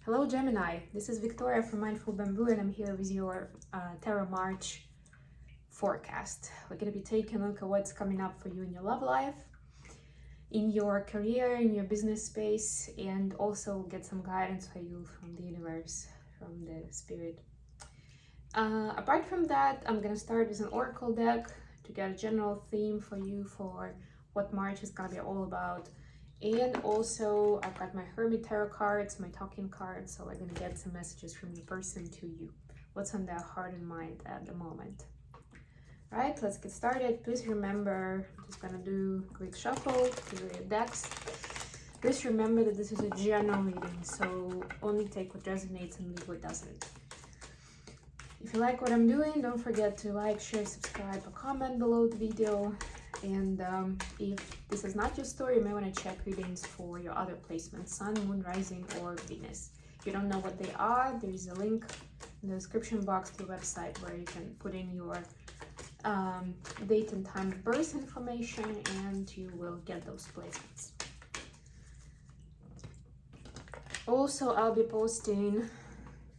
Hello Gemini, this is Victoria from Mindful Bamboo and I'm here with your Tarot March forecast. We're going to be taking a look at what's coming up for you in your love life, in your career, in your business space, and also get some guidance for you from the universe, from the spirit. Apart from that, I'm going to start with an oracle deck to get a general theme for you for what March is going to be all about. And also, I've got my Hermit Tarot cards, my talking cards, so we're going to get some messages from the person to you. What's on their heart and mind at the moment. All right, let's get started. Please remember, I'm just going to do a quick shuffle through your decks. Please remember that this is a general reading, so only take what resonates and leave what doesn't. If you like what I'm doing, don't forget to like, share, subscribe, or comment below the video. And if this is not your story, you may want to check readings for your other placements, Sun, Moon, Rising, or Venus. If you don't know what they are, there's a link in the description box to the website where you can put in your date and time of birth information and you will get those placements. Also, I'll be posting,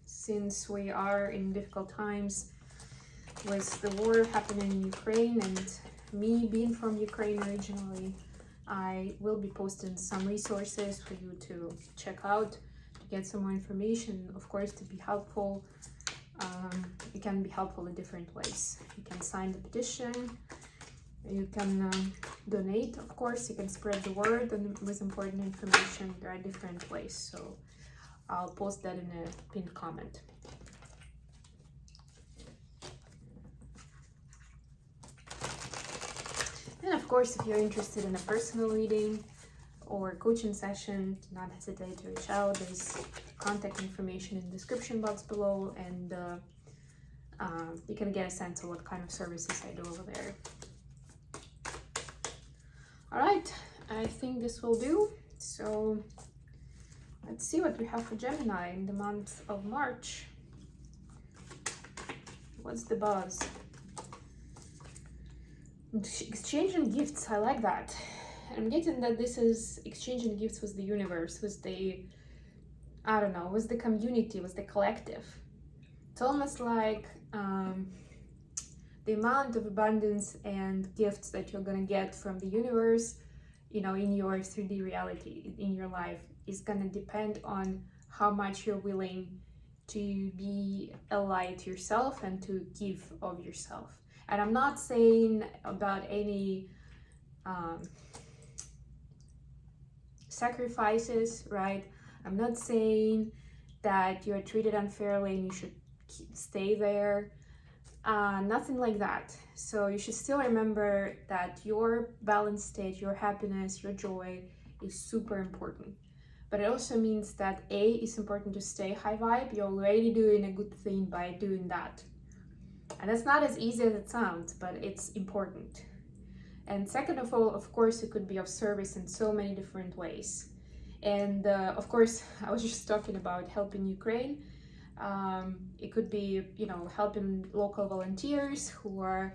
since we are in difficult times with the war happening in Ukraine and me being from Ukraine originally, I will be posting some resources for you to check out, to get some more information, of course, to be helpful. It can be helpful in different ways. You can sign the petition, you can donate, of course, you can spread the word and with important information. There are different ways, so I'll post that in a pinned comment. And of course, if you're interested in a personal reading or coaching session, do not hesitate to reach out. There's contact information in the description box below, and you can get a sense of what kind of services I do over there. All right, I think this will do. So let's see what we have for Gemini in the month of March. What's the buzz? Exchanging gifts, I like that. I'm getting that this is exchanging gifts with the universe, with the, I don't know, with the community, with the collective. It's almost like the amount of abundance and gifts that you're gonna get from the universe, you know, in your 3D reality, in your life, is gonna depend on how much you're willing to be a light to yourself and to give of yourself. And I'm not saying about any sacrifices, right? I'm not saying that you're treated unfairly and you should stay there. Nothing like that. So you should still remember that your balanced state, your happiness, your joy is super important. But it also means that A, it's important to stay high vibe. You're already doing a good thing by doing that. And that's not as easy as it sounds, but it's important. And second of all, of course, it could be of service in so many different ways. And of course, I was just talking about helping Ukraine. It could be, you know, helping local volunteers who are,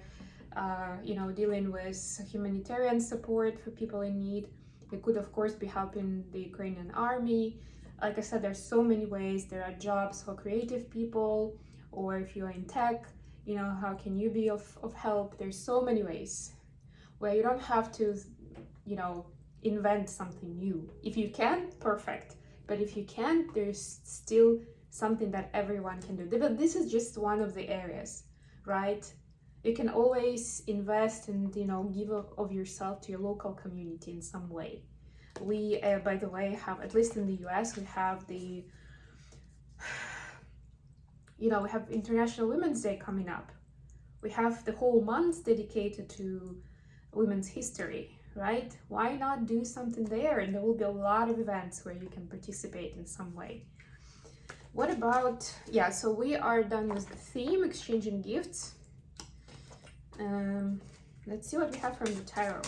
you know, dealing with humanitarian support for people in need. It could, of course, be helping the Ukrainian army. Like I said, there's so many ways. There are jobs for creative people, or if you're in tech, you know, how can you be of help? There's so many ways where you don't have to, you know, invent something new. If you can, perfect. But if you can't, there's still something that everyone can do. But this is just one of the areas, right? You can always invest and, you know, give of yourself to your local community in some way. We, by the way, have, at least in the US, we have the, you know, we have International Women's Day coming up. We have the whole month dedicated to women's history, right? Why not do something there? And there will be a lot of events where you can participate in some way. What about, yeah, so we are done with the theme, exchanging gifts. Let's see what we have from the tarot.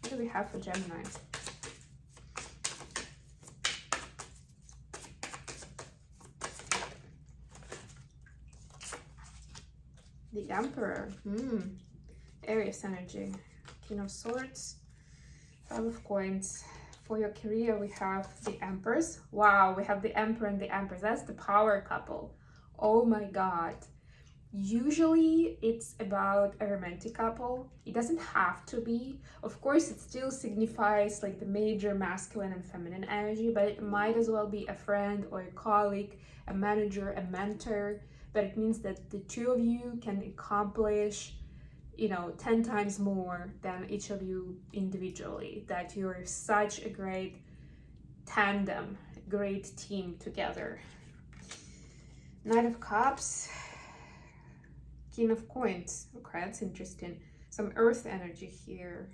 What do we have for Gemini? The Emperor, Aries energy, King of Swords, Five of Coins, For your career, we have the Empress. Wow, we have the Emperor and the Empress. That's the power couple. Oh my God. Usually it's about a romantic couple. It doesn't have to be. Of course, it still signifies like the major masculine and feminine energy, but it might as well be a friend or a colleague, a manager, a mentor. But it means that the two of you can accomplish 10 times more than each of you individually, that you're such a great tandem, great team together. Knight of Cups, King of Coins. Okay, that's interesting. Some earth energy here.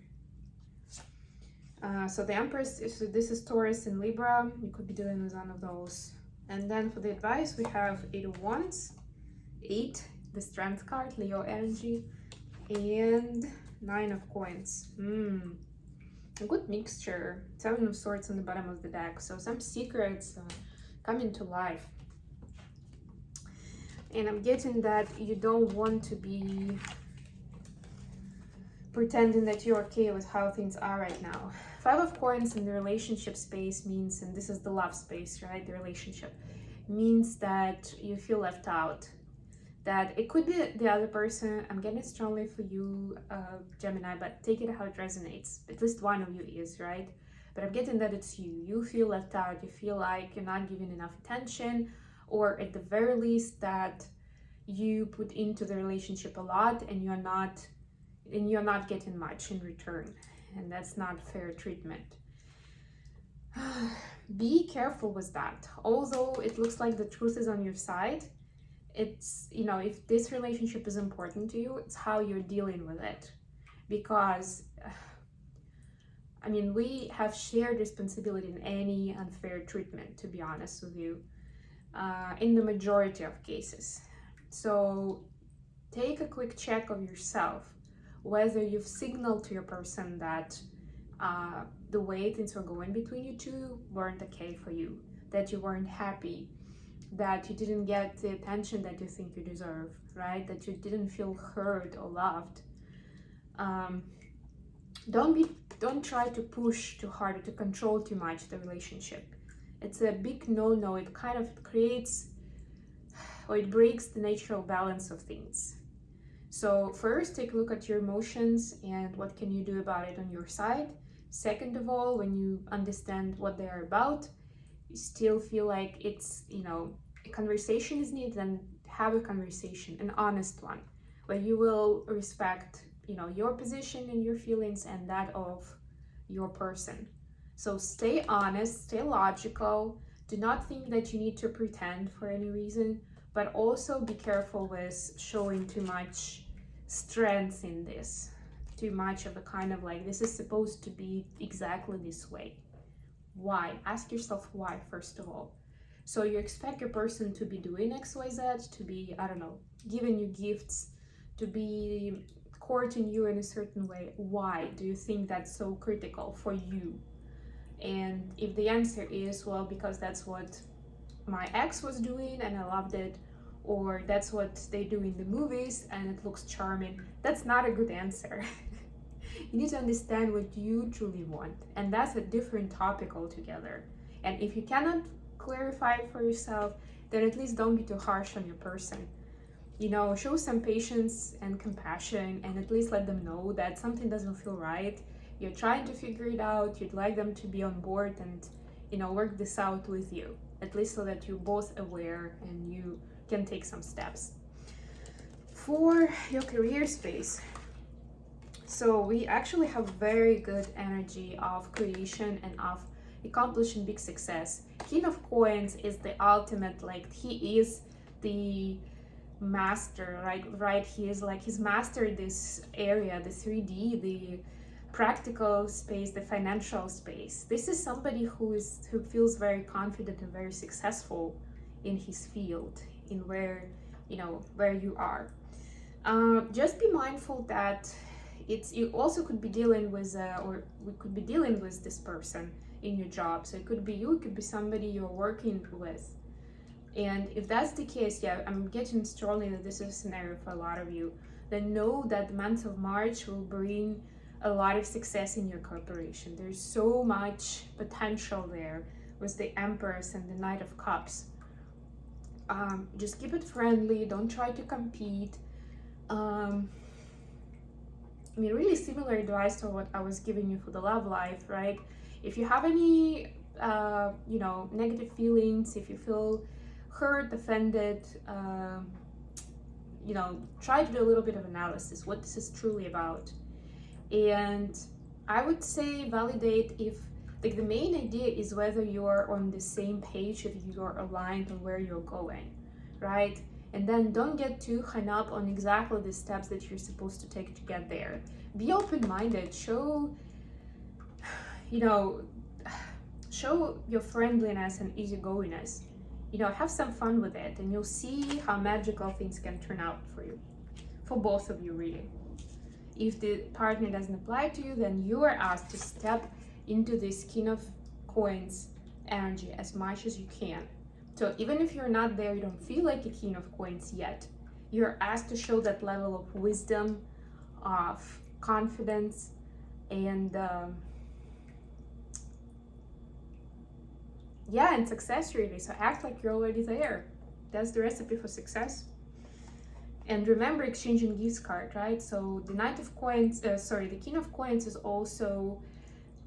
So the Empress, so this is Taurus and Libra. You could be dealing with one of those. And then for the advice, we have 8 of Wands, 8, the Strength card, Leo energy, and 9 of Coins. A good mixture. 7 of Swords on the bottom of the deck. So some secrets coming to life. And I'm getting that you don't want to be pretending that you're okay with how things are right now. 5 of Coins in the relationship space means, and this is the love space, right? The relationship means that you feel left out. That it could be the other person. I'm getting it strongly for you, Gemini, but take it how it resonates. At least one of you is, right? But I'm getting that it's you. You feel left out. You feel like you're not giving enough attention, or at the very least that you put into the relationship a lot and you're not getting much in return. And that's not fair treatment. Be careful with that. Although it looks like the truth is on your side, it's, if this relationship is important to you, it's how you're dealing with it. Because, we have shared responsibility in any unfair treatment, to be honest with you, in the majority of cases. So take a quick check of yourself, whether you've signaled to your person that the way things were going between you two weren't okay for you, that you weren't happy, that you didn't get the attention that you think you deserve, right? That you didn't feel heard or loved. Don't try to push too hard or to control too much the relationship. It's a big no-no. It kind of creates, or it breaks the natural balance of things. So first, take a look at your emotions and what can you do about it on your side. Second of all, when you understand what they are about, you still feel like it's, a conversation is needed, then have a conversation, an honest one, where you will respect, your position and your feelings and that of your person. So stay honest, stay logical. Do not think that you need to pretend for any reason, but also be careful with showing too much strength in this, too much of a kind of like, this is supposed to be exactly this way. Why? Ask yourself why, first of all. So you expect your person to be doing XYZ, to be, giving you gifts, to be courting you in a certain way. Why do you think that's so critical for you? And if the answer is, well, because that's what my ex was doing and I loved it, or that's what they do in the movies and it looks charming, that's not a good answer. You need to understand what you truly want, and that's a different topic altogether. And if you cannot clarify it for yourself, then at least don't be too harsh on your person. Show some patience and compassion, and at least let them know that something doesn't feel right. You're trying to figure it out. You'd like them to be on board and, work this out with you, at least so that you're both aware and you can take some steps. For your career space, so we actually have very good energy of creation and of accomplishing big success. King of Coins is the ultimate, like, he is the master, right? He's mastered this area, the 3D, the practical space, the financial space. This is somebody who feels very confident and very successful in his field, in where you are. Just be mindful that you also could be dealing with or we could be dealing with this person in your job. So it could be you, it could be somebody you're working with. And if that's the case, yeah, I'm getting strongly that this is a scenario for a lot of you. Then know that the month of March will bring a lot of success in your corporation. There's so much potential there with the Empress and the Knight of Cups. Just keep it friendly, don't try to compete. I mean, really similar advice to what I was giving you for the love life, right? If you have any, negative feelings, if you feel hurt, offended, try to do a little bit of analysis, what this is truly about. And I would say validate if, like, the main idea is whether you're on the same page, if you're aligned on where you're going, right? And then don't get too hung up on exactly the steps that you're supposed to take to get there. Be open-minded, show your friendliness and easygoingness. Have some fun with it, and you'll see how magical things can turn out for you, for both of you, really. If the partner doesn't apply to you, then you are asked to step into this King of Coins energy as much as you can. So even if you're not there, you don't feel like a King of Coins yet, you're asked to show that level of wisdom, of confidence, and and success, really. So act like you're already there. That's the recipe for success. And remember, exchanging gifts card, right? So the the King of Coins is also,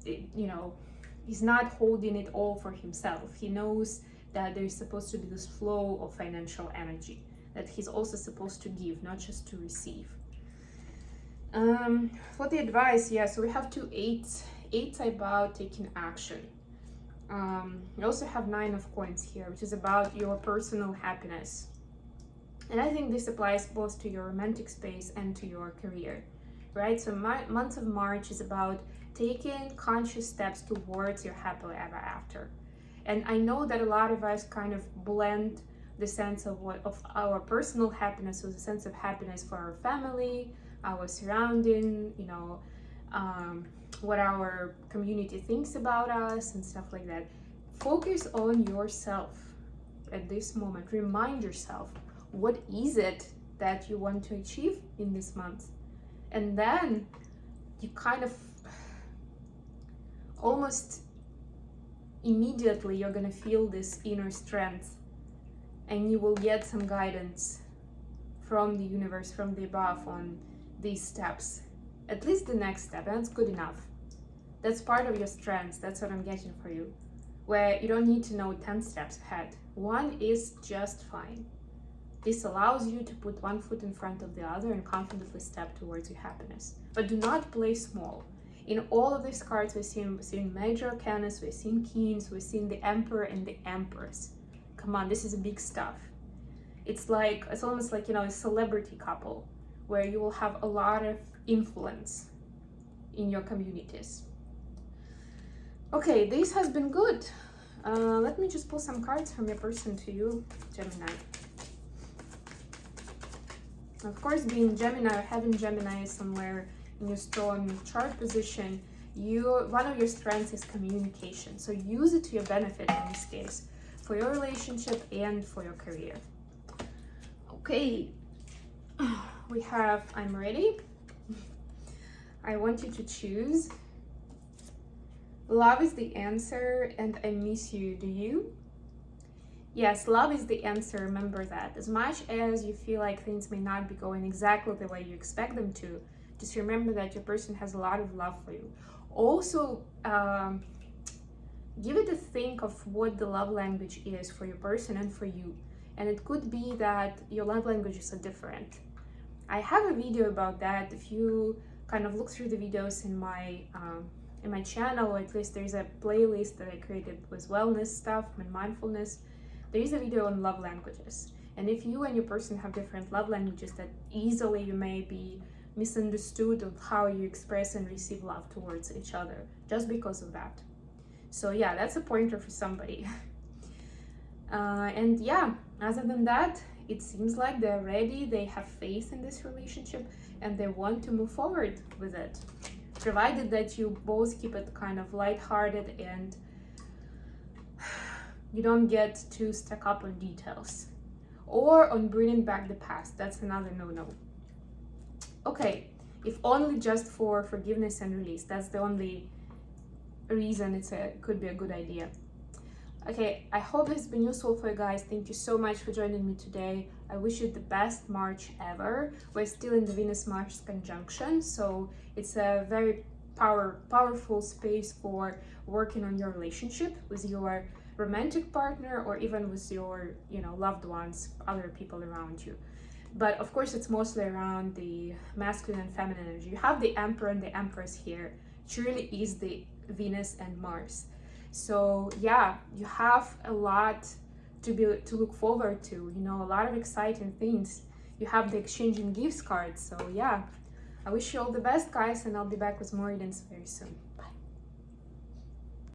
he's not holding it all for himself. He knows that there's supposed to be this flow of financial energy, that he's also supposed to give, not just to receive. For the advice, so we have 2 eights. Eights are about taking action. We also have 9 of Coins here, which is about your personal happiness. And I think this applies both to your romantic space and to your career, right? So month of March is about taking conscious steps towards your happily ever after. And I know that a lot of us kind of blend the sense of our personal happiness with a sense of happiness for our family, our surrounding, what our community thinks about us and stuff like that. Focus on yourself at this moment. Remind yourself, what is it that you want to achieve in this month? And then you kind of almost immediately you're gonna feel this inner strength, and you will get some guidance from the universe, from the above, on these steps. At least the next step, and that's good enough. That's part of your strength. That's what I'm getting for you, where you don't need to know 10 steps ahead. 1 is just fine. This allows you to put 1 foot in front of the other and confidently step towards your happiness. But do not play small. In all of these cards, we've seen major arcanas, we've seen kings, we've seen the Emperor and the Empress. Come on, this is big stuff. It's almost like, a celebrity couple, where you will have a lot of influence in your communities. Okay, this has been good. Let me just pull some cards from your person to you, Gemini. Of course, being Gemini or having Gemini somewhere in your strong chart position, one of your strengths is communication. So use it to your benefit in this case, for your relationship and for your career. Okay, we have I'm ready. I want you to choose. Love is the answer and I miss you. Do you? Yes, love is the answer. Remember that. As much as you feel like things may not be going exactly the way you expect them to, just remember that your person has a lot of love for you. Also, give it a think of what the love language is for your person and for you. And it could be that your love languages are different. I have a video about that. If you kind of look through the videos in my channel, or at least there's a playlist that I created with wellness stuff and mindfulness. There is a video on love languages. And if you and your person have different love languages, that easily you may be misunderstood of how you express and receive love towards each other just because of that. So yeah, that's a pointer for somebody. And yeah, other than that, it seems like they're ready, they have faith in this relationship, and they want to move forward with it, provided that you both keep it kind of lighthearted and you don't get too stuck up on details or on bringing back the past. That's another no-no. Okay, if only just for forgiveness and release. That's the only reason could be a good idea. Okay, I hope this has been useful for you guys. Thank you so much for joining me today. I wish you the best March ever. We're still in the Venus-Mars conjunction, so it's a very powerful space for working on your relationship with your romantic partner, or even with your, loved ones, other people around you. But of course, it's mostly around the masculine and feminine energy. You have the Emperor and the Empress here. It really is the Venus and Mars. So yeah, you have a lot to look forward to, a lot of exciting things. You have the exchanging gifts card. So yeah, I wish you all the best, guys, and I'll be back with more readings very soon. Bye.